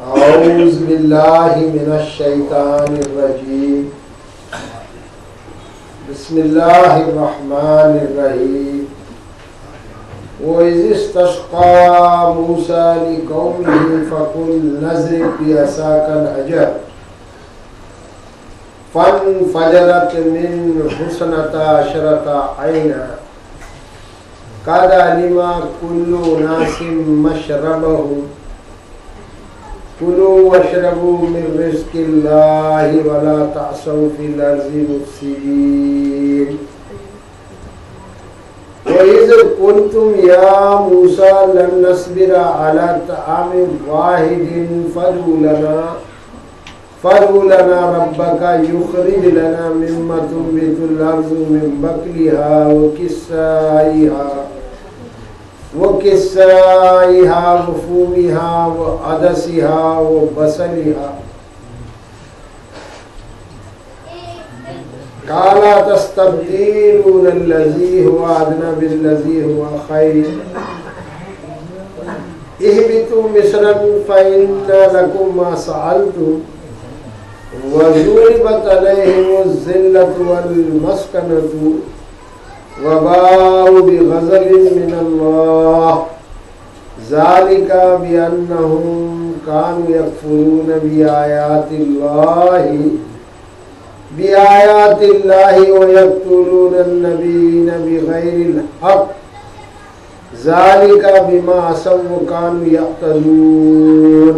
اعوذ باللہ من الشیطان الرجیم بسم اللہ الرحمن الرحیم وَإِذِ اسْتَسْقَىٰ مُوسَىٰ لِقَوْمِهِ فَقُلْ اضْرِب بِّعَصَاكَ الْحَجَرَ فَانفَجَرَتْ مِنْهُ اثْنَتَا عَشْرَةَ عَيْنًا قَدْ عَلِمَ كُلُّ أُنَاسٍ مَّشْرَبَهُمْ كُلُوا وَاشْرَبُوا مِن رِّزْقِ اللَّهِ وَلَا تَعْثَوْا فِي الْأَرْضِ مُفْسِدِينَ وَإِذْ قُلْتُمْ يَا مُوسَىٰ لَن نَّصْبِرَ عَلَىٰ طَعَامٍ وَاحِدٍ فَادْعُ لَنَا رَبَّكَ يُخْرِجْ لَنَا مِمَّا تُنبِتُ الْأَرْضُ مِن بَقْلِهَا وَكِسَّائِهَا وَفُومِهَا وَعَدَسِهَا وَبَصَلِهَا قَالَ تَسْتَبْدِلُونَ الَّذِي هُوَ أَدْنَىٰ بِالَّذِي هُوَ خَيْرٌ اهْبِطُوا مِصْرًا فَإِنَّ لَكُم مَّا سَأَلْتُمْ وَضُرِبَتْ عَلَيْهِمُ الذِّلَّةُ وَالْمَسْكَنَةُ وَبَاءُوا بِغَضَبٍ مِّنَ اللَّهِ ذَٰلِكَ بِأَنَّهُمْ كَانُوا يَكْفُرُونَ بِآيَاتِ اللَّهِ وَيَقْتُلُونَ النَّبِيِّينَ بِغَيْرِ الْحَقِّ ذَٰلِكَ بِمَا عَصَوا وَكَانُوا يَعْتَدُونَ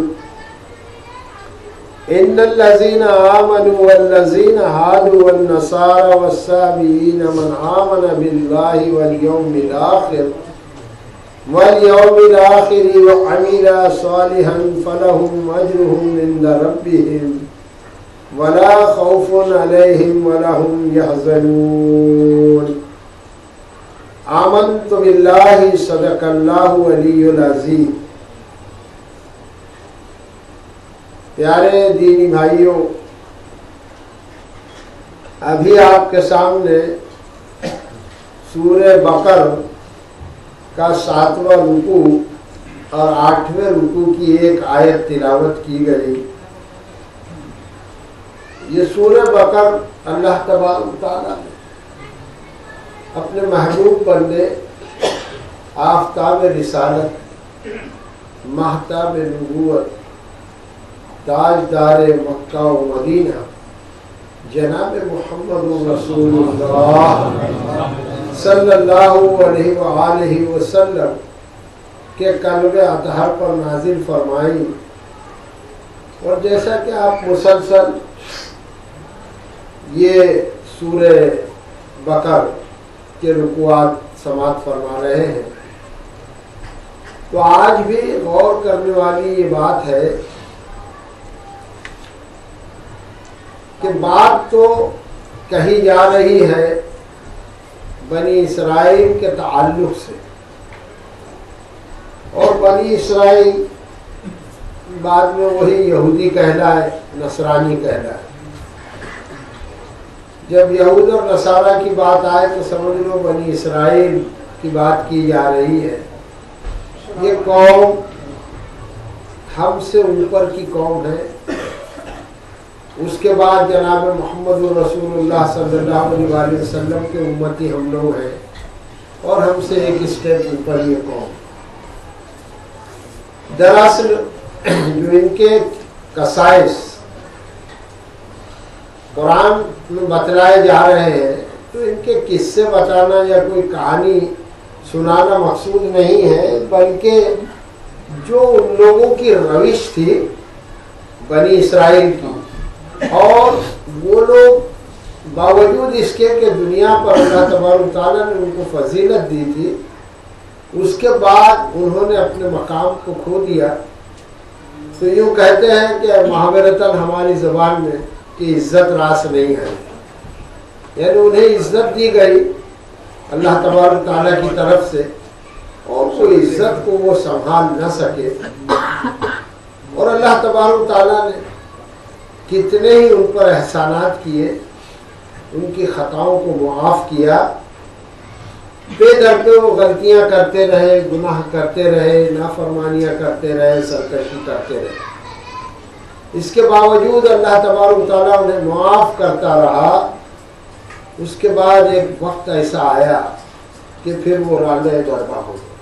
إِنَّ الَّذِينَ آمَنُوا وَالَّذِينَ هَادُوا وَالنَّصَارَىٰ وَالسَّابِئِينَ مَنْ آمَنَ بِاللَّهِ وَالْيَوْمِ الْآخِرِ وَعَمِلَ صَالِحًا فَلَهُمْ أَجْرُهُمْ عِندَ رَبِّهِمْ وَلَا خَوْفٌ عَلَيْهِمْ وَلَا هُمْ يَحْزَنُونَ آمَنْتُ بِاللَّهِ صَدَقَ اللَّهُ الْعَلِيُّ الْعَظِيمُ۔ پیارے دینی بھائیوں، ابھی آپ کے سامنے سورہ بقر کا 7واں رکوع اور 8ویں رکوع کی ایک آیت تلاوت کی گئی۔ یہ سورہ بقر اللہ تبارک و تعالیٰ نے اپنے محبوب بندے آفتاب رسالت، مہتاب نبوت، تاجدار مکہ و مدینہ جناب محمد رسول اللہ صلی اللہ علیہ وآلہ وسلم کے قلب اطہر پر نازل فرمائی، اور جیسا کہ آپ مسلسل یہ سورہ بقر کے رکوعات سماعت فرما رہے ہیں، تو آج بھی غور کرنے والی یہ بات ہے کہ بات تو کہی جا رہی ہے بنی اسرائیل کے تعلق سے، اور بنی اسرائیل بعد میں وہی یہودی کہلائے، نصرانی کہلائے۔ جب یہود اور نصارہ کی بات آئے تو سمجھ لو بنی اسرائیل کی بات کی جا رہی ہے۔ یہ قوم ہم سے اوپر کی قوم ہے۔ اس کے بعد جناب محمد رسول اللہ صلی اللہ علیہ وسلم کے امتی ہم لوگ ہیں، اور ہم سے ایک اسٹیپ اوپر یہ قوم۔ دراصل جو ان کے قصائص قرآن میں بتلائے جا رہے ہیں، تو ان کے قصے بتانا یا کوئی کہانی سنانا مقصود نہیں ہے، بلکہ جو ان لوگوں کی روش تھی بنی اسرائیل کی، اور وہ لوگ باوجود اس کے کہ دنیا پر اللہ تبارک تعالیٰ نے ان کو فضیلت دی تھی، اس کے بعد انہوں نے اپنے مقام کو کھو دیا۔ تو یوں کہتے ہیں کہ محاورتاً ہماری زبان میں کہ عزت راس نہیں ہے، یعنی انہیں عزت دی گئی اللہ تبارک تعالیٰ کی طرف سے، اور کوئی عزت کو وہ سنبھال نہ سکے، اور اللہ تبارک تعالیٰ نے کتنے ہی ان پر احسانات کیے، ان کی خطاؤں کو معاف کیا، بے در پہ وہ غلطیاں کرتے رہے، گناہ کرتے رہے، نافرمانیاں کرتے رہے، سرکشی کرتے رہے، اس کے باوجود اللہ تبارک و تعالیٰ انہیں معاف کرتا رہا۔ اس کے بعد ایک وقت ایسا آیا کہ پھر وہ رالے دربا ہو گئے،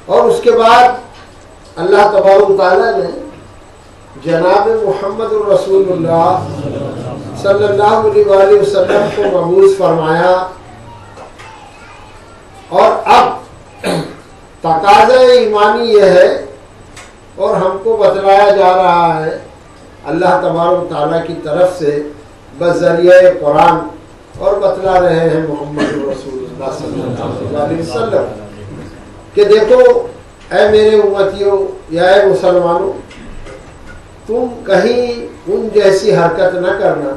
اور اس کے بعد اللہ تبارک و تعالیٰ نے جناب محمد الرسول اللہ صلی اللہ علیہ وآلہ وسلم کو مبعوث فرمایا، اور اب تقاضا ایمانی یہ ہے اور ہم کو بتلایا جا رہا ہے اللہ تبارک و تعالیٰ کی طرف سے بذریعہ قرآن، اور بتلا رہے ہیں محمد رسول اللہ صلی اللہ علیہ وسلم کہ دیکھو اے میرے امتیوں یا اے مسلمانوں، تم کہیں ان جیسی حرکت نہ کرنا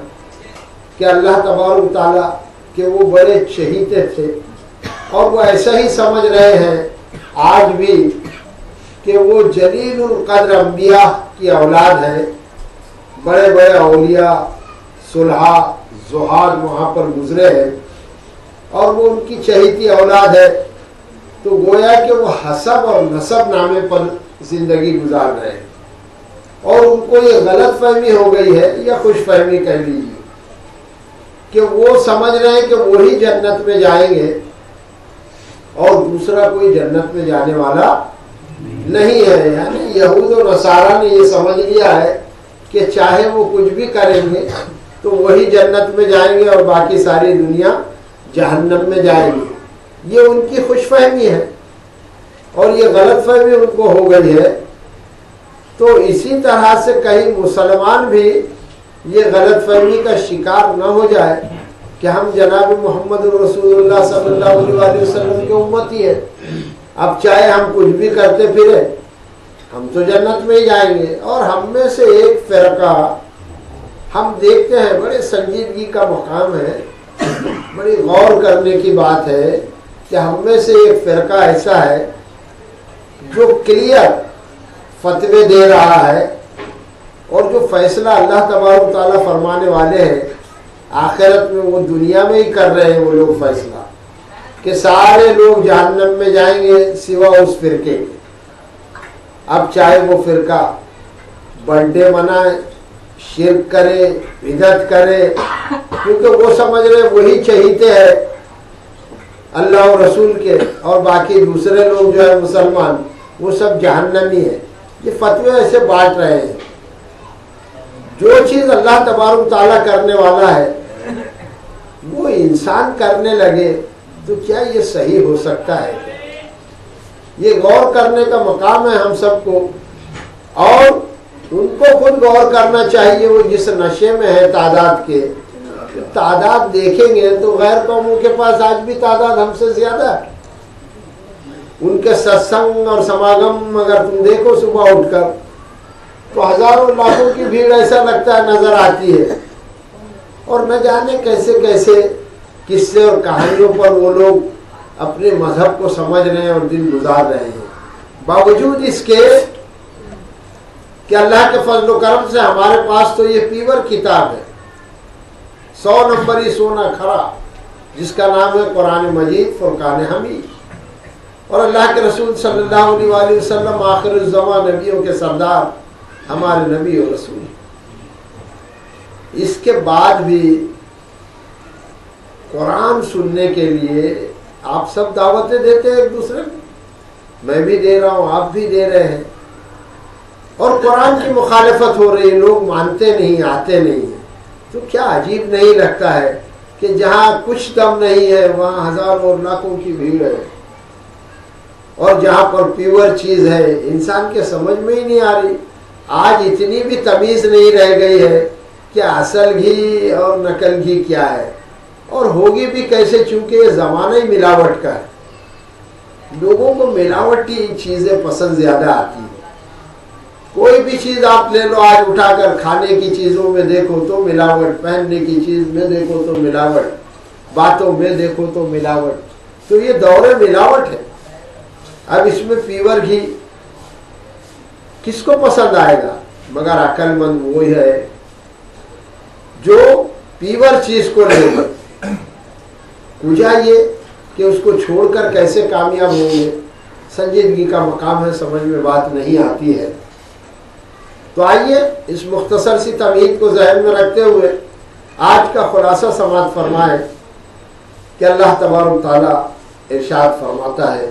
کہ اللہ تبارک و تعالیٰ کہ وہ بڑے چہیتے تھے، اور وہ ایسا ہی سمجھ رہے ہیں آج بھی کہ وہ جلیل القدر انبیاء کی اولاد ہے، بڑے بڑے اولیاء صلحاء زہاد وہاں پر گزرے ہیں، اور وہ ان کی چہیتی اولاد ہے، تو گویا کہ وہ حسب اور نسب نامے پر زندگی گزار رہے ہیں، اور ان کو یہ غلط فہمی ہو گئی ہے یا خوش فہمی کہہ لیجیے کہ وہ سمجھ رہے ہیں کہ وہی جنت میں جائیں گے اور دوسرا کوئی جنت میں جانے والا نہیں ہے۔ یعنی یہود و نصارہ نے یہ سمجھ لیا ہے کہ چاہے وہ کچھ بھی کریں گے تو وہی جنت میں جائیں گے اور باقی ساری دنیا جہنم میں جائے گی۔ یہ ان کی خوش فہمی ہے اور یہ غلط فہمی ان کو ہو گئی ہے۔ تو اسی طرح سے کہیں مسلمان بھی یہ غلط فہمی کا شکار نہ ہو جائے کہ ہم جناب محمد رسول اللہ صلی اللہ علیہ وسلم کے امتی ہیں، اب چاہے ہم کچھ بھی کرتے پھرے ہم تو جنت میں ہی جائیں گے۔ اور ہم میں سے ایک فرقہ ہم دیکھتے ہیں، بڑے سنجیدگی کا مقام ہے، بڑی غور کرنے کی بات ہے کہ ہم میں سے ایک فرقہ ایسا ہے جو کلیئر فتوے دے رہا ہے، اور جو فیصلہ اللہ تبارک و تعالیٰ فرمانے والے ہیں آخرت میں وہ دنیا میں ہی کر رہے ہیں وہ لوگ فیصلہ کہ سارے لوگ جہنم میں جائیں گے سوا اس فرقے کے۔ اب چاہے وہ فرقہ برتھ ڈے منائے، شرک کرے، بدعت کرے، کیونکہ وہ سمجھ رہے وہی چہیتے ہیں اللہ اور رسول کے، اور باقی دوسرے لوگ جو ہے مسلمان وہ سب جہنمی ہیں۔ یہ فتوے ایسے بانٹ رہے ہیں۔ جو چیز اللہ تبارک تعالیٰ کرنے والا ہے وہ انسان کرنے لگے تو کیا یہ صحیح ہو سکتا ہے؟ یہ غور کرنے کا مقام ہے ہم سب کو، اور ان کو خود غور کرنا چاہیے۔ وہ جس نشے میں ہے تعداد کے، تعداد دیکھیں گے تو غیر قوموں کے پاس آج بھی تعداد ہم سے زیادہ ہے۔ ان کے ستسنگ اور سماگم اگر تم دیکھو صبح اٹھ کر تو ہزاروں لاکھوں کی بھیڑ ایسا لگتا ہے نظر آتی ہے، اور نہ جانے کیسے کیسے قصے اور کہانیوں پر وہ لوگ اپنے مذہب کو سمجھ رہے ہیں اور دن گزار رہے ہیں، باوجود اس کے کہ اللہ کے فضل و کرم سے ہمارے پاس تو یہ پیور کتاب ہے، 100 نمبری سونا کھرا، جس کا نام ہے قرآن مجید فرقان حمید، اور اللہ کے رسول صلی اللہ علیہ وآلہ وسلم آخر الزماں نبیوں کے سردار ہمارے نبی اور رسول۔ اس کے بعد بھی قرآن سننے کے لیے آپ سب دعوتیں دیتے ہیں ایک دوسرے کو، میں بھی دے رہا ہوں، آپ بھی دے رہے ہیں، اور قرآن کی مخالفت ہو رہی ہے، لوگ مانتے نہیں، آتے نہیں ہیں۔ تو کیا عجیب نہیں لگتا ہے کہ جہاں کچھ دم نہیں ہے وہاں ہزاروں اور لاکھوں کی بھیڑ ہے، اور جہاں پر پیور چیز ہے انسان کے سمجھ میں ہی نہیں آ رہی۔ آج اتنی بھی تمیز نہیں رہ گئی ہے کہ اصل گھی اور نقل گھی کیا ہے، اور ہوگی بھی کیسے، چونکہ یہ زمانہ ہی ملاوٹ کا ہے۔ لوگوں کو ملاوٹی چیزیں پسند زیادہ آتی ہیں۔ کوئی بھی چیز آپ لے لو، آج اٹھا کر کھانے کی چیزوں میں دیکھو تو ملاوٹ، پہننے کی چیز میں دیکھو تو ملاوٹ، باتوں میں دیکھو تو ملاوٹ۔ تو یہ دور ملاوٹ ہے۔ اب اس میں پیور گھی کس کو پسند آئے گا؟ مگر عقل مند وہی ہے جو پیور چیز کو لے گا۔ کجا یہ کہ اس کو چھوڑ کر کیسے کامیاب ہوں گے؟ سنجیدگی کا مقام ہے، سمجھ میں بات نہیں آتی ہے۔ تو آئیے اس مختصر سی تمہید کو ذہن میں رکھتے ہوئے آج کا خلاصہ سماعت فرمائیں کہ اللہ تبارک و تعالیٰ ارشاد فرماتا ہے،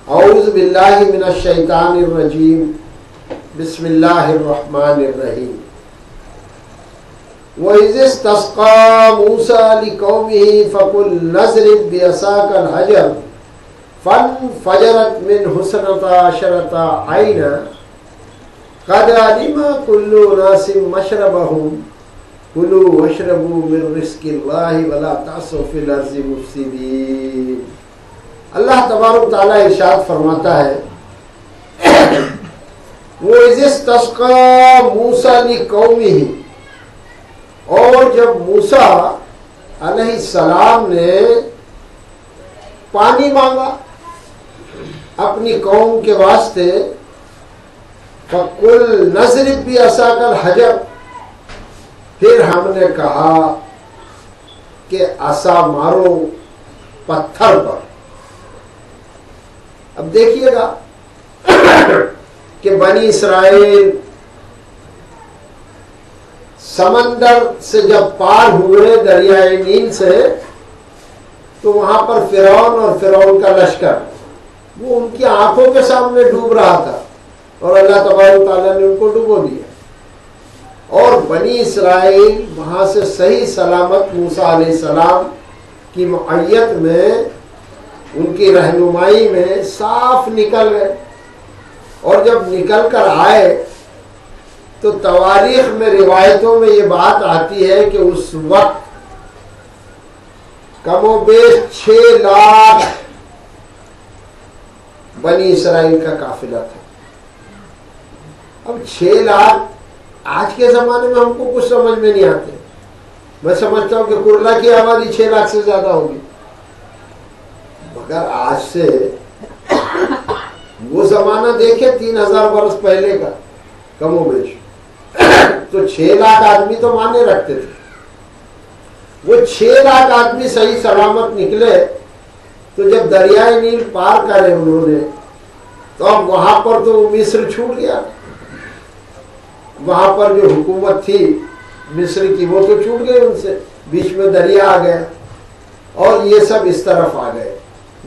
اعوذ باللہ من الشیطان الرجیم، بسم اللہ الرحمن الرحیم۔ وَإِذِ اسْتَسْقَىٰ مُوسَىٰ لِقَوْمِهِ فَقُلْ نَضْرِبْ بِعَصَاكَ الْحَجَرَ فَانْفَجَرَتْ مِنْهُ اثْنَتَا عَشْرَةَ عَيْنًا قَدْ عَلِمَ كُلُّ أُنَاسٍ مَشْرَبَهُمْ كُلُوا وَاشْرَبُوا مِن رِّزْقِ اللَّهِ وَلَا تَعْثُوا فِي الْأَرْضِ مُفْسِدِينَ۔ اللہ تبارک تعالیٰ ارشاد فرماتا ہے، وَإِذِ اسْتَسْقَىٰ مُوسَىٰ لِقَوْمِهِ، اور جب موسیٰ علیہ السلام نے پانی مانگا اپنی قوم کے واسطے، فَقُلْ نَضْرِبْ بِعَصَاكَ الْحَجَرَ، پھر ہم نے کہا کہ عصا مارو پتھر پر۔ اب دیکھیے گا کہ بنی اسرائیل سمندر سے جب پار ہوئے دریائے نیل سے، تو وہاں پر فرعون اور فرعون کا لشکر وہ ان کی آنکھوں کے سامنے ڈوب رہا تھا، اور اللہ تبارک تعالیٰ نے ان کو ڈبو دیا، اور بنی اسرائیل وہاں سے صحیح سلامت موسیٰ علیہ السلام کی معیت میں، ان کی رہنمائی میں صاف نکل گئے۔ اور جب نکل کر آئے تو تواریخ میں، روایتوں میں یہ بات آتی ہے کہ اس وقت کم و بیش 6 لاکھ بنی اسرائیل کا قافلہ تھا۔ اب 6 لاکھ آج کے زمانے میں ہم کو کچھ سمجھ میں نہیں آتے، میں سمجھتا ہوں کہ کرلا کی آبادی 6 لاکھ سے زیادہ ہوگی، مگر آج سے وہ زمانہ دیکھے 3000 برس پہلے کا کم و بیش، تو 6 لاکھ آدمی تو مانے رکھتے تھے۔ وہ 6 لاکھ آدمی صحیح سلامت نکلے، تو جب دریائے نیل پار کرے انہوں نے، تو اب وہاں پر تو مصر چھوٹ گیا، وہاں پر جو حکومت تھی مصر کی وہ تو چھوٹ گئی ان سے، بیچ میں دریا آ گیا، اور یہ سب اس طرف آ گئے،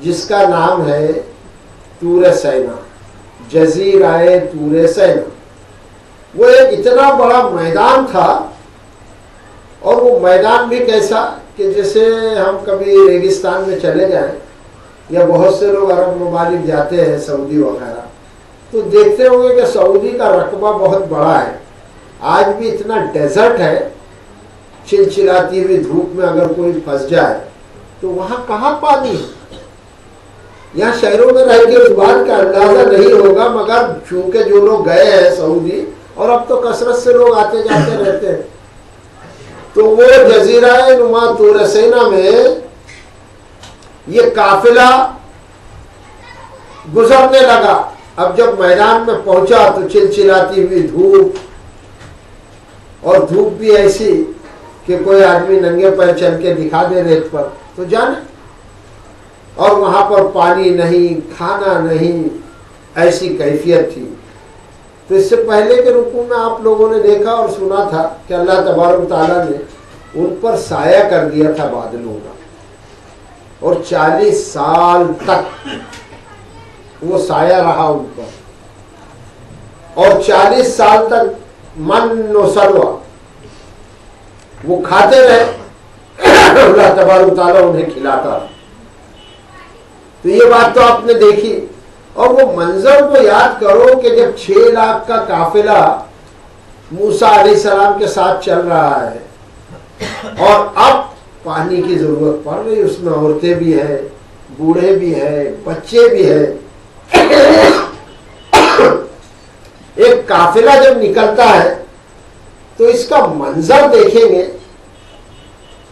جس کا نام ہے طور سینا، جزیرہ طور سینا۔ وہ ایک اتنا بڑا میدان تھا، اور وہ میدان بھی کیسا کہ جیسے ہم کبھی ریگستان میں چلے جائیں، یا بہت سے لوگ عرب ممالک جاتے ہیں، سعودی وغیرہ، تو دیکھتے ہوں گے کہ سعودی کا رقبہ بہت بڑا ہے، آج بھی اتنا ڈیزرٹ ہے، چلچلاتی ہوئی دھوپ میں اگر کوئی پھنس جائے تو وہاں کہاں پانی ہے؟ یہاں شہروں میں رہ کے اس بات کا اندازہ نہیں ہوگا، مگر چونکہ جو لوگ گئے ہیں سعودی، اور اب تو کثرت سے لوگ آتے جاتے رہتے ہیں، تو وہ جزیرہ نما طور سینا میں یہ قافلہ گزرنے لگا۔ اب جب میدان میں پہنچا تو چلچلاتی ہوئی دھوپ، اور دھوپ بھی ایسی کہ کوئی آدمی ننگے پیر چل کے دکھا دے ریت پر تو جانے، اور وہاں پر پانی نہیں، کھانا نہیں، ایسی کیفیت تھی۔ تو اس سے پہلے کے رکوع میں آپ لوگوں نے دیکھا اور سنا تھا کہ اللہ تبارک تعالیٰ نے ان پر سایہ کر دیا تھا بادلوں کا، اور 40 سال تک وہ سایہ رہا ان پر، اور 40 سال تک من و سلوہ وہ کھاتے رہے، اللہ تبارک تعالیٰ انہیں کھلاتا۔ تو یہ بات تو آپ نے دیکھی، اور وہ منظر کو یاد کرو کہ جب 6 لاکھ کا قافلہ موسیٰ علیہ السلام کے ساتھ چل رہا ہے، اور اب پانی کی ضرورت پڑ رہی، اس میں عورتیں بھی ہیں، بوڑھے بھی ہیں، بچے بھی ہیں۔ ایک قافلہ جب نکلتا ہے تو اس کا منظر دیکھیں گے،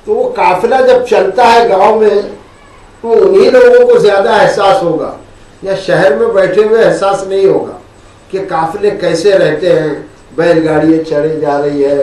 تو وہ قافلہ جب چلتا ہے گاؤں میں تو انہی لوگوں کو زیادہ احساس ہوگا، یا شہر میں بیٹھے ہوئے احساس نہیں ہوگا کہ قافلے کیسے رہتے ہیں، بیل گاڑیاں چڑھے جا رہی ہے،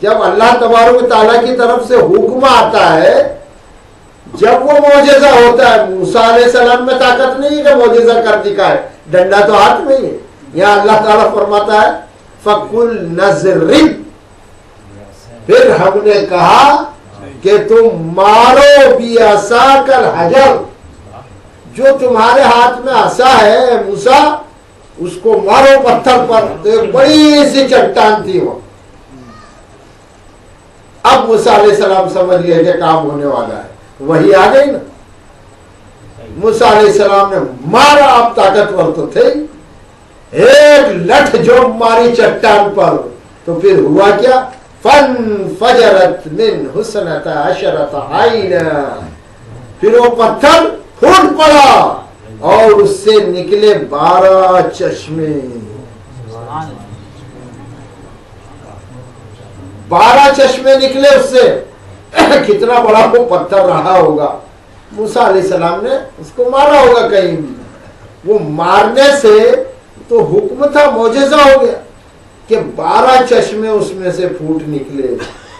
جب اللہ تبارک و تعالیٰ کی طرف سے حکم آتا ہے، جب وہ معجزہ ہوتا ہے، موسیٰ علیہ السلام میں طاقت نہیں ہے کہ معجزہ کر دکھائے، ڈنڈا تو ہاتھ میں ہی ہے. یہاں اللہ تعالیٰ فرماتا ہے فَقُلْ نَضْرِبْ، پھر ہم نے کہا کہ تم مارو بِعَصَاكَ الْحَجَرَ، جو تمہارے ہاتھ میں عصا ہے موسیٰ، اس کو مارو پتھر پر. تو ایک بڑی سی چٹان تھی وہ. اب موسیٰ علیہ السلام سمجھ گئے کہ کام ہونے والا ہے، وہی آ گئی نا. موسیٰ علیہ السلام نے مارا، اب طاقتور تو تھے، ایک لٹھ جو ماری چٹان پر، تو پھر ہوا کیا؟ فَانْفَجَرَتْ مِنْ حُسْنَةَ عَشَرَةَ عَيْنًا، پھر وہ پتھر پھوٹ پڑا اور اس سے نکلے 12 چشمے. 12 چشمے نکلے اس سے. کتنا بڑا وہ پتھر رہا ہوگا. موسیٰ علیہ السلام نے اس کو مارا ہوگا کہیں بھی. وہ مارنے سے تو حکم تھا، معجزہ ہو گیا کہ 12 چشمے اس میں سے پھوٹ نکلے.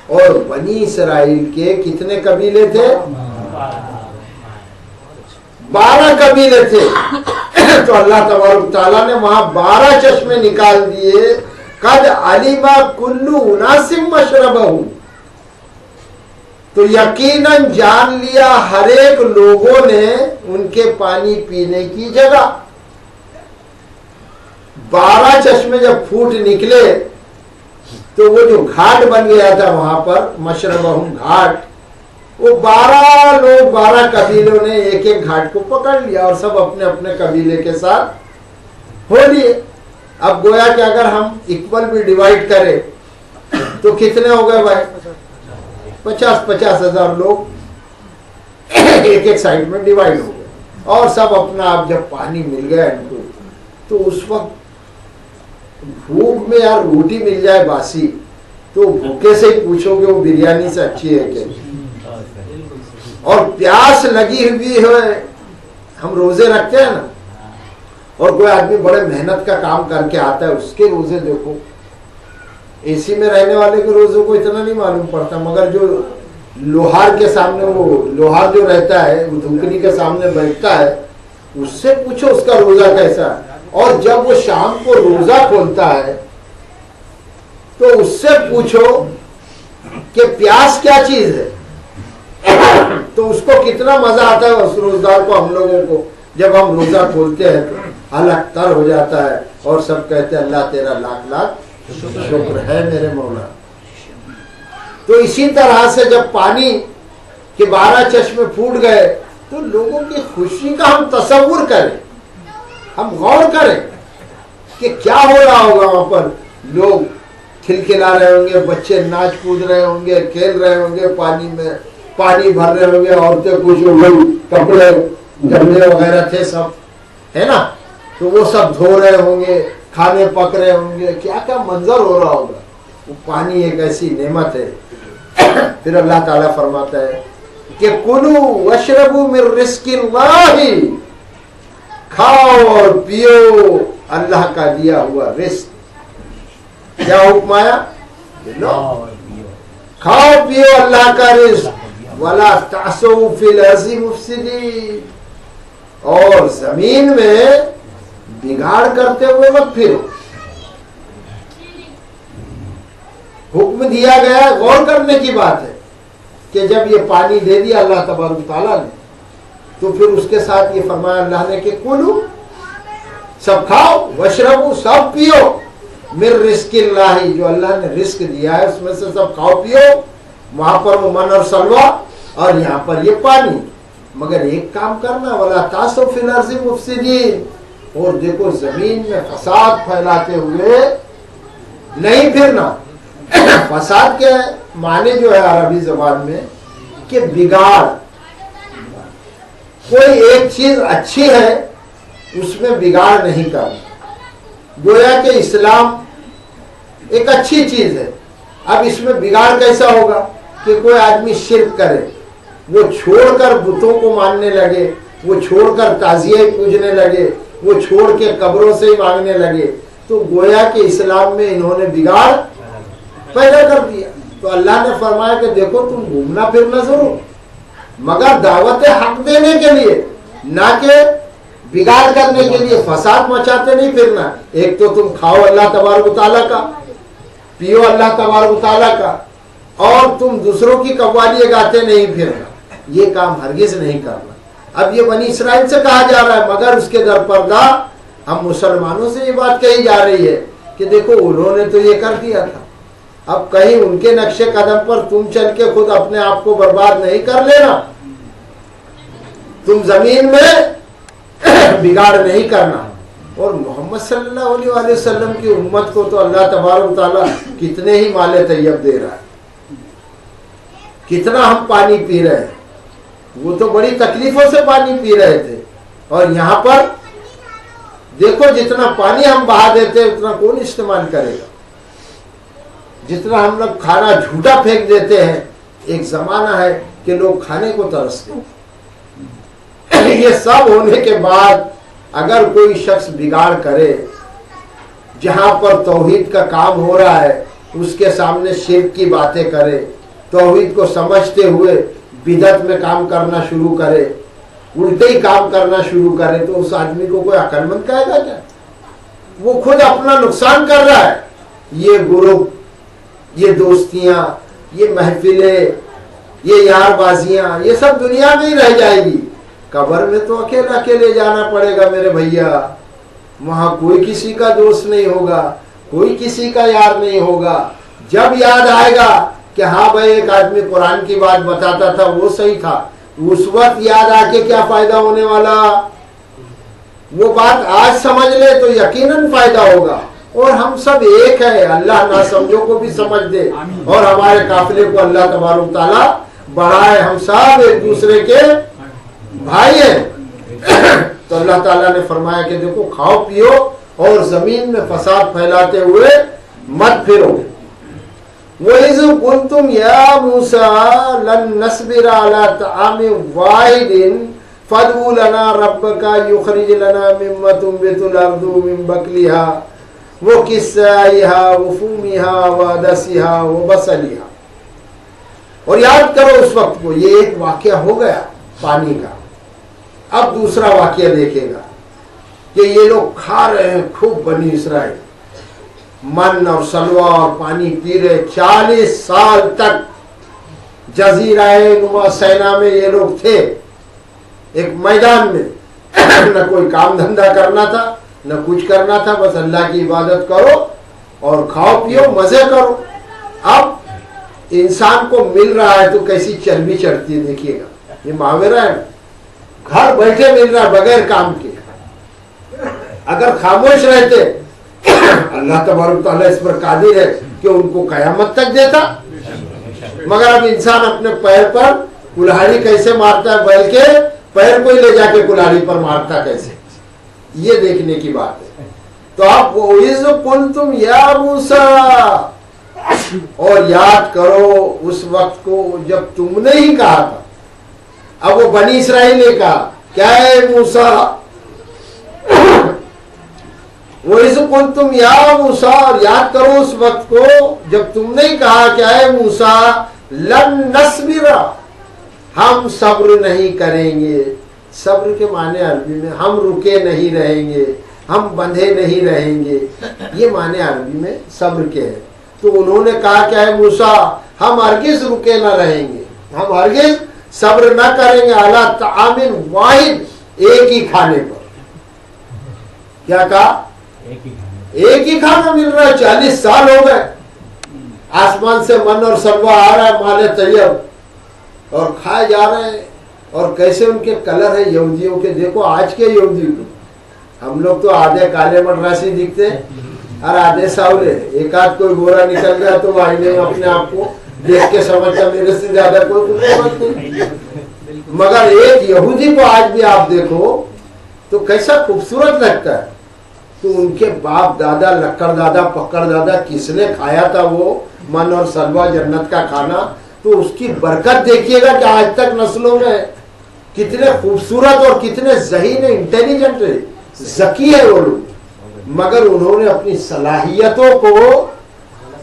اور بنی اسرائیل کے کتنے قبیلے تھے؟ 12 قبیلے تھے. تو اللہ تبارک تعالیٰ نے وہاں 12 چشمے نکال دیے. قد علم کل اناس مشربہم، تو یقیناً جان لیا ہر ایک لوگوں نے ان کے پانی پینے کی جگہ. 12 چشمے جب پھوٹ نکلے تو وہ جو گھاٹ بن گیا تھا وہاں پر مشربہم گھاٹ، وہ 12 لوگ 12 قبیلوں نے ایک ایک گھاٹ کو پکڑ لیا اور سب اپنے اپنے قبیلے کے ساتھ ہو لیے. اب گویا کہ اگر ہم اکول بھی ڈیوائیڈ کریں تو کتنے ہو گئے بھائی؟ 50 ہزار لوگ ایک ایک سائڈ میں ڈیوائیڈ ہو گئے. اور سب اپنا، اب جب پانی مل گیا ان کو تو اس وقت بھوک میں یار روٹی مل جائے باسی تو بھوکے سے ہی پوچھو کہ وہ بریانی سے اچھی ہے کہ. اور پیاس لگی ہوئی ہے، ہم روزے رکھتے ہیں نا، اور کوئی آدمی بڑے محنت کا کام کر کے آتا ہے، اس کے روزے دیکھو. اے سی میں رہنے والے کے روزوں کو اتنا نہیں معلوم پڑتا، مگر جو لوہار کے سامنے، وہ لوہار جو رہتا ہے وہ دھوکنی کے سامنے بیٹھتا ہے، اس سے پوچھو اس کا روزہ کیسا ہے. اور جب وہ شام کو روزہ کھولتا ہے تو اس سے پوچھو کہ پیاس کیا چیز ہے، تو اس کو کتنا مزہ آتا ہے اس روزدار کو. ہم لوگوں کو جب ہم روزہ کھولتے ہیں تو حلق تر ہو جاتا ہے اور سب کہتے ہیں اللہ تیرا لاکھ لاکھ شکر ہے میرے مولا. تو اسی طرح سے جب پانی کے 12 چشمے پھوٹ گئے تو لوگوں کی خوشی کا ہم تصور کریں، ہم غور کریں کہ کیا ہو رہا ہوگا وہاں پر. لوگ کھلکھلا رہے ہوں گے، بچے ناچ کود رہے ہوں گے، کھیل رہے ہوں گے، پانی میں پانی بھر رہے ہوں گے، عورتیں کچھ کپڑے گملے وغیرہ تھے سب، ہے نا، تو وہ سب دھو رہے ہوں گے، کھانے پک رہے ہوں گے. کیا کیا منظر ہو رہا ہوگا. وہ پانی ایک ایسی نعمت ہے. پھر اللہ تعالیٰ فرماتا ہے کہ کلو واشربوا من رزق اللہ، کھاؤ اور پیو اللہ کا دیا ہوا رزق. کیا حکم آیا؟ کھاؤ پیو اللہ کا رزق. ولا تعثوا فی الارض مفسدین، اور زمین میں بگاڑ کرتے ہوئے مت پھرو. حکم دیا گیا، غور کرنے کی بات ہے کہ جب یہ پانی دے دیا اللہ تبارک تعالیٰ نے تو پھر اس کے ساتھ یہ فرمایا اللہ نے کہ کلو، سب کھاؤ، واشربوا، سب پیو، من رزق اللہ، جو اللہ نے رزق دیا ہے اس میں سے سب کھاؤ پیو. وہاں پر وہ من اور سلوا اور یہاں پر یہ پانی. مگر ایک کام کرنا، ولا تعثوا فی الارض مفسدین، اور دیکھو زمین میں فساد پھیلاتے ہوئے نہیں پھرنا. فساد کے معنی جو ہے عربی زبان میں کہ بگاڑ. کوئی ایک چیز اچھی ہے اس میں بگاڑ نہیں کرنا. گویا کہ اسلام ایک اچھی چیز ہے، اب اس میں بگاڑ کیسا ہوگا کہ کوئی آدمی شرک کرے، وہ چھوڑ کر بتوں کو ماننے لگے، وہ چھوڑ کر تعزیے پوجنے لگے، وہ چھوڑ کے قبروں سے ہی مانگنے لگے. تو گویا کہ اسلام میں انہوں نے بگاڑ پیدا کر دیا. تو اللہ نے فرمایا کہ دیکھو تم گھومنا پھرنا ضرور مگر دعوت حق دینے کے لیے، نہ کہ بگاڑ کرنے کے لیے، فساد مچاتے نہیں پھرنا۔ ایک تو تم کھاؤ اللہ تبارک و تعالیٰ کا، پیو اللہ تبارک و تعالیٰ کا، اور تم دوسروں کی قوالیاں گاتے نہیں پھرنا، یہ کام ہرگز نہیں کرنا۔ اب یہ بنی اسرائیل سے کہا جا رہا ہے، مگر اس کے در پردہ ہم مسلمانوں سے یہ بات کہی جا رہی ہے کہ دیکھو انہوں نے تو یہ کر دیا تھا، اب کہیں ان کے نقش قدم پر تم چل کے خود اپنے آپ کو برباد نہیں کر لینا، تم زمین میں بگاڑ نہیں کرنا۔ اور محمد صلی اللہ علیہ وآلہ وسلم کی امت کو تو اللہ تبارک و تعالیٰ کتنے ہی مال طیب دے رہا ہے، کتنا ہم پانی پی رہے ہیں، وہ تو بڑی تکلیفوں سے پانی پی رہے تھے، اور یہاں پر دیکھو جتنا پانی ہم بہا دیتے ہیں اتنا کون استعمال کرے گا، جتنا ہم لوگ کھانا جھوٹا پھینک دیتے ہیں۔ ایک زمانہ ہے کہ لوگ کھانے کو ترستے ہیں، یہ سب ہونے کے بعد اگر کوئی شخص بگاڑ کرے، جہاں پر توحید کا کام ہو رہا ہے اس کے سامنے شرک کی باتیں کرے، توحید کو سمجھتے ہوئے بدعت میں کام کرنا شروع کرے، الٹے ہی کام کرنا شروع کرے، تو اس آدمی کو کوئی عقل مند کہے گا کیا؟ وہ خود اپنا نقصان کر رہا ہے۔ یہ گروپ، یہ دوستیاں، یہ محفلیں، یہ یار بازیاں، یہ سب دنیا میں ہی رہ جائے گی، قبر میں تو اکیلا اکیلے جانا پڑے گا میرے بھیا، وہاں کوئی کسی کا دوست نہیں ہوگا، کوئی کسی کا یار نہیں ہوگا۔ جب یاد آئے گا کہ ہاں بھائی ایک آدمی قرآن کی بات بتاتا تھا وہ صحیح تھا، اس وقت یاد آ کے کیا فائدہ ہونے والا؟ وہ بات آج سمجھ لے تو یقیناً فائدہ ہوگا۔ اور ہم سب ایک ہے، اللہ نہ سمجھو کو بھی سمجھ دے، اور ہمارے قافلے کو اللہ تبارک تعالیٰ بڑھائے، ہم سب ایک دوسرے کے بھائی ہیں۔ تو اللہ تعالیٰ نے فرمایا کہ دیکھو کھاؤ پیو اور زمین میں فساد پھیلاتے ہوئے مت پھرو۔ وَإِذْ قُلْتُمْ يَا مُوسَىٰ لَن نَّصْبِرَ عَلَىٰ طَعَامٍ وَاحِدٍ فَادْعُ لَنَا رَبَّكَ يُخْرِجْ لَنَا مِمَّا تُنبِتُ الْأَرْضُ مِن بَقْلِهَا وَقِثَّائِهَا وَفُومِهَا وَعَدَسِهَا وَبَصَلِهَا۔ اور یاد کرو اس وقت کو، یہ ایک واقعہ ہو گیا پانی کا۔ اب دوسرا واقعہ دیکھے گا کہ یہ لوگ کھا رہے ہیں خوب، بنی اسرائیل من اور سلوہ اور پانی پی رہے، 40 سال تک جزیرہ نما سینا میں یہ لوگ تھے، ایک میدان میں، نہ کوئی کام دھندا کرنا تھا نہ کچھ کرنا تھا، بس اللہ کی عبادت کرو اور کھاؤ پیو مزے کرو۔ اب انسان کو مل رہا ہے تو کیسی چربی چڑھتی ہے، دیکھیے گا، یہ محاورہ ہے، گھر بیٹھے مل رہا بغیر کام کے۔ اگر خاموش رہتے اللہ تبارک تعالیٰ اس پر قادر ہے کہ ان کو قیامت تک دیتا، مگر اب انسان اپنے پیر پر کلہاڑی کیسے مارتا ہے، بیل کے پیر کو ہی لے جا کے کلہاڑی پر مارتا کیسے، یہ دیکھنے کی بات ہے۔ تو آپ وَإِذْ قُلْتُمْ يَا مُوسَىٰ، اور یاد کرو اس وقت کو جب تم نے ہی کہا تھا۔ اب وہ بنی اسرائیل نے کہا کیا ہے موسیٰ، وَإِذْ قُلْتُمْ يَا مُوسَىٰ، اور یاد کرو اس وقت کو جب تم نے کہا کیا ہے موسیٰ، لَن نَّصْبِرَ، ہم صبر نہیں کریں گے۔ صبر کے معنی عربی میں ہم رکے نہیں رہیں گے، ہم بندھے نہیں رہیں گے، یہ معنی عربی میں صبر کے ہیں۔ تو انہوں نے کہا کیا ہے موسیٰ، ہم ہرگز رکے نہ رہیں گے، ہم ہرگز صبر نہ کریں گے، علی طعام واحد، ایک ہی کھانے پر۔ کیا کہا؟ ایک ہی کھانا مل رہا ہے، 40 سال ہو گئے، آسمان سے من اور سلوہ آ رہا ہے، مال طیب، اور کھائے جا رہے ہیں۔ اور کیسے ان کے کلر ہے یہودیوں کے، دیکھو آج کے یہودی کو، ہم لوگ تو آدھے کالے مٹراسی دکھتے اور آدھے ساولے، ایک آدھ کوئی گورا نکل گیا تو آئینے میں اپنے آپ کو دیکھ کے سمجھتا میرے سے زیادہ کوئی خوبصورت نہیں، مگر ایک یہودی کو آج بھی آپ دیکھو تو کیسا خوبصورت لگتا ہے۔ تو ان کے باپ دادا، لکڑ دادا، پکڑ دادا کس نے کھایا تھا وہ من اور سلوہ، جنت کا کھانا، تو اس کی برکت دیکھیے گا کہ آج تک نسلوں میں کتنے خوبصورت اور کتنے ذہین، انٹیلیجنٹ، ذکی ہے وہ لوگ، مگر انہوں نے اپنی صلاحیتوں کو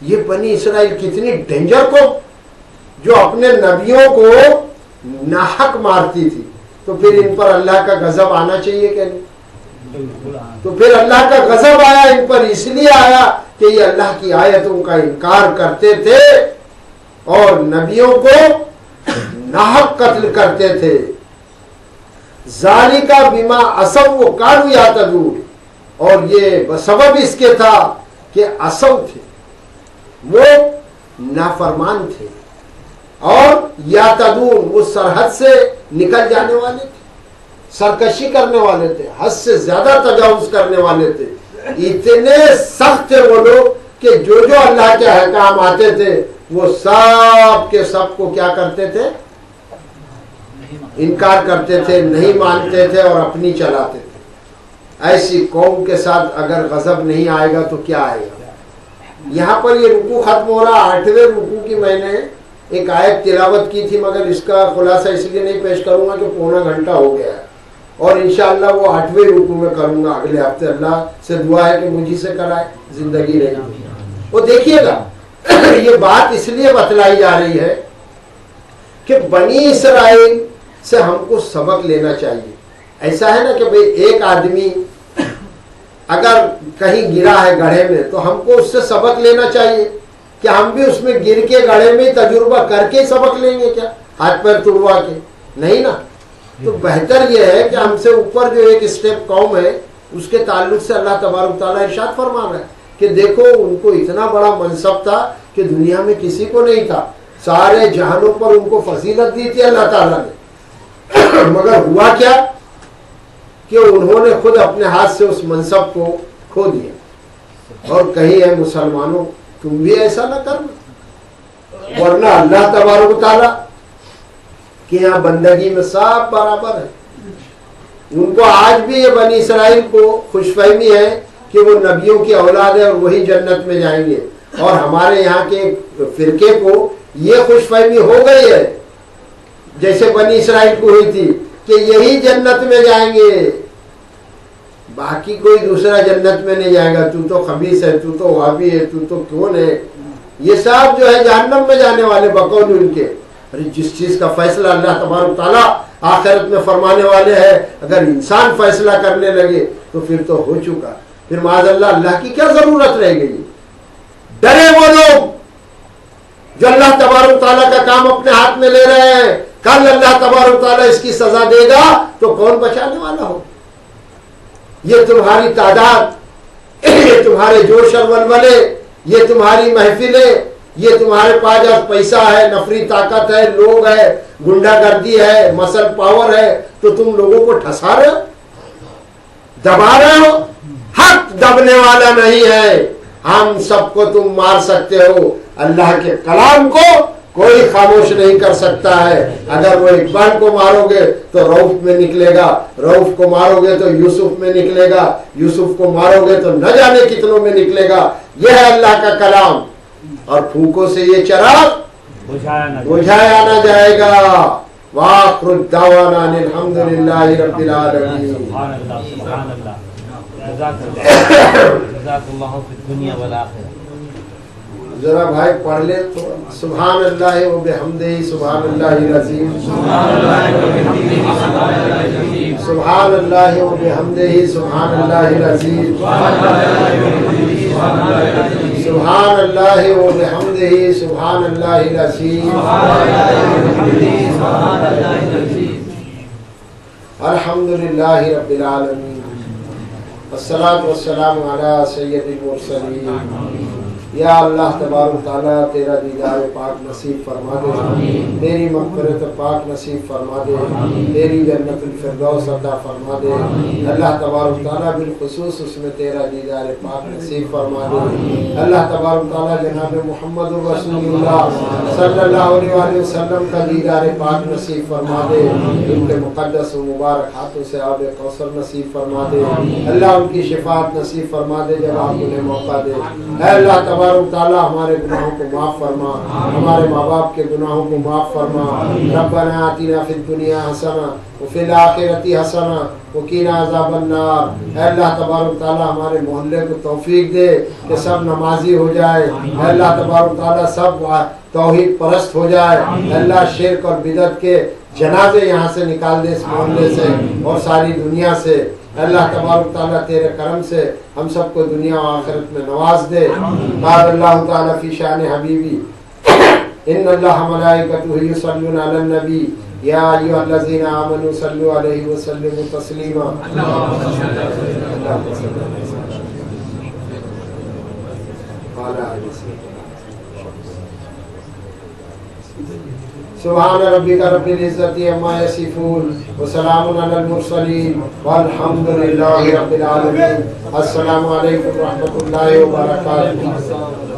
یہ بنی اسرائیل کتنی ڈینجر کو جو اپنے نبیوں کو ناحق مارتی تھی، تو پھر ان پر اللہ کا غضب آنا چاہیے کہ نہیں؟ تو پھر اللہ کا غضب آیا ان پر اس لیے آیا کہ یہ اللہ کی آیتوں کا انکار کرتے تھے اور نبیوں کو ناحق قتل کرتے تھے۔ ذالک بما عصوا وکانوا یعتدون، اور یہ سبب اس کے تھا کہ عصوا تھے، وہ نافرمان تھے، اور یعتدون وہ سرحد سے نکل جانے والے تھے، سرکشی کرنے والے تھے، حد سے زیادہ تجاوز کرنے والے تھے۔ اتنے سخت تھے وہ لوگ کہ جو جو اللہ کے احکام آتے تھے وہ سب کے سب کو کیا کرتے تھے؟ انکار کرتے تھے، نہیں مانتے تھے اور اپنی چلاتے تھے۔ ایسی قوم کے ساتھ اگر غضب نہیں آئے گا تو کیا آئے گا؟ یہاں پر یہ رکوع ختم ہو رہا، 8ویں رکوع کی میں نے ایک آیت تلاوت کی تھی، مگر اس کا خلاصہ اس لیے نہیں پیش کروں گا کہ پونا گھنٹہ ہو گیا ہے، اور انشاءاللہ وہ 8ویں رکوع میں کروں گا اگلے ہفتے۔ اللہ سے دعا ہے کہ مجھے سے کرائے، زندگی رہی۔ وہ دیکھیے گا یہ بات اس لیے بتلائی جا رہی ہے کہ بنی اسرائیل سے ہم کو سبق لینا چاہیے۔ ایسا ہے نا کہ بھئی ایک آدمی اگر کہیں گرا ہے گڑھے میں تو ہم کو اس سے سبق لینا چاہیے کہ ہم بھی اس میں گر کے گڑھے میں تجربہ کر کے سبق لیں گے کیا، ہاتھ پیر توڑوا کے؟ نہیں نا۔ تو بہتر یہ ہے کہ ہم سے اوپر جو ایک اسٹیپ قوم ہے اس کے تعلق سے اللہ تبارک و تعالیٰ ارشاد فرما رہا ہے کہ دیکھو ان کو اتنا بڑا منصب تھا کہ دنیا میں کسی کو نہیں تھا، سارے جہانوں پر ان کو فضیلت دی تھی اللہ تعالیٰ نے، مگر ہوا کیا کہ انہوں نے خود اپنے ہاتھ سے اس منصب کو کھو دیا۔ اور کہیں ہے مسلمانوں تم بھی ایسا نہ کرنا، ورنہ اللہ تبارک و تعالیٰ کہ یہاں بندگی میں سب برابر ہے۔ ان کو آج بھی یہ بنی اسرائیل کو خوش فہمی ہے کہ وہ نبیوں کی اولاد ہے اور وہی جنت میں جائیں گے، اور ہمارے یہاں کے فرقے کو یہ خوش فہمی ہو گئی ہے جیسے بنی اسرائیل کو ہوئی تھی کہ یہی جنت میں جائیں گے، باقی کوئی دوسرا جنت میں نہیں جائے گا، تو خبیث ہے، تو وہابی ہے، تو کون ہے، یہ سب جو ہے جہنم میں جانے والے بقول ان کے۔ جس چیز کا فیصلہ اللہ تبارک تعالیٰ آخرت میں فرمانے والے ہیں، اگر انسان فیصلہ کرنے لگے تو پھر تو ہو چکا، پھر معاذ اللہ کی کیا ضرورت رہ گئی؟ ڈرے وہ لوگ جو اللہ تبارک تعالیٰ کا کام اپنے ہاتھ میں لے رہے ہیں، کل اللہ تبارک تعالیٰ اس کی سزا دے گا تو کون بچانے والا ہو؟ یہ تمہاری تعداد، یہ تمہارے جوش اور ولولے، یہ تمہاری محفلیں، یہ تمہارے پاس پیسہ ہے، نفری طاقت ہے، لوگ ہے، گنڈا گردی ہے، مسل پاور ہے، تو تم لوگوں کو ٹھسا رہے ہو، دبا رہے ہو۔ حق دبنے والا نہیں ہے، ہم سب کو تم مار سکتے ہو، اللہ کے کلام کو کوئی خاموش نہیں کر سکتا ہے۔ اگر وہ اقبال کو مارو گے تو رؤف میں نکلے گا، رؤف کو مارو گے تو یوسف میں نکلے گا، یوسف کو مارو گے تو نہ جانے کتنوں میں نکلے گا۔ یہ ہے اللہ کا کلام، اور پھوکوں سے یہ چراغ بجھایا نہ جائے گا۔ وآخر الدعوانا ان الحمد للہ رب العالمین۔ سبحان اللہ، سبحان اللہ، جزاک اللہ فی الدنیا والآخرہ۔ ذرا بھائی پڑھ لے تو سبحان اللہ و بحمدہ سبحان اللہ العظیم، سبحان اللہ و بحمدہ سبحان اللہ العظیم، سبحان اللہ و بحمدہ سبحان اللہ العظیم۔ الحمد للہ رب العالمین، والصلاة والسلام علی سید المرسلین۔ یا اللہ تبارک تعالیٰ تیرا دیدار پاک نصیب فرما دے، تیری مغفرت پاک نصیب فرما دے، تیری جنت الفردوس عطا فرما دے۔ اللہ تبارک تعالیٰ بالخصوص اس میں تیرا دیدار پاک نصیب فرما دے۔ اللہ تبارک تعالیٰ جناب محمد رسول اللہ صلی اللہ علیہ وآلہ وسلم کا دیدار پاک نصیب فرما دے، ان کے مقدس و مبارک ہاتھوں سے آب کوثر نصیب فرما دے۔ اللہ ان کی شفاعت نصیب فرما دے جب آپ انہیں موقع دے۔ اے اللہ تبارک تعالیٰ ہمارے گناہوں کو معاف فرما، ہمارے ماں باپ کے گناہوں کو معاف فرما۔ ربنا آتنا فی الدنیا حسنہ وفی الآخرۃ حسنہ وقنا عذاب النار۔ اے اللہ تبارک تعالیٰ ہمارے محلے کو توفیق دے کہ سب نمازی ہو جائے، اے اللہ تبارک تعالیٰ سب توحید پرست ہو جائے، اے اللہ شرک اور بدعت کے جنازے یہاں سے نکال دے اس محلے سے اور ساری دنیا سے۔ اے اللہ تبارک تعالیٰ تیرے کرم سے ہم سب کو دنیا و آخرت میں نواز دے۔ قال اللہ تعالیٰ فی شان حبیبی ان اللہ ملائکتہ یصلون علی النبی یا ایھا الذین آمنوا صلوا علیہ وسلموا تسلیما۔ سبحان ربک رب العزۃ عما یصفون وسلام علی المرسلین والحمد للہ رب العالمین۔ السلام علیکم ورحمۃ اللہ وبرکاتہ۔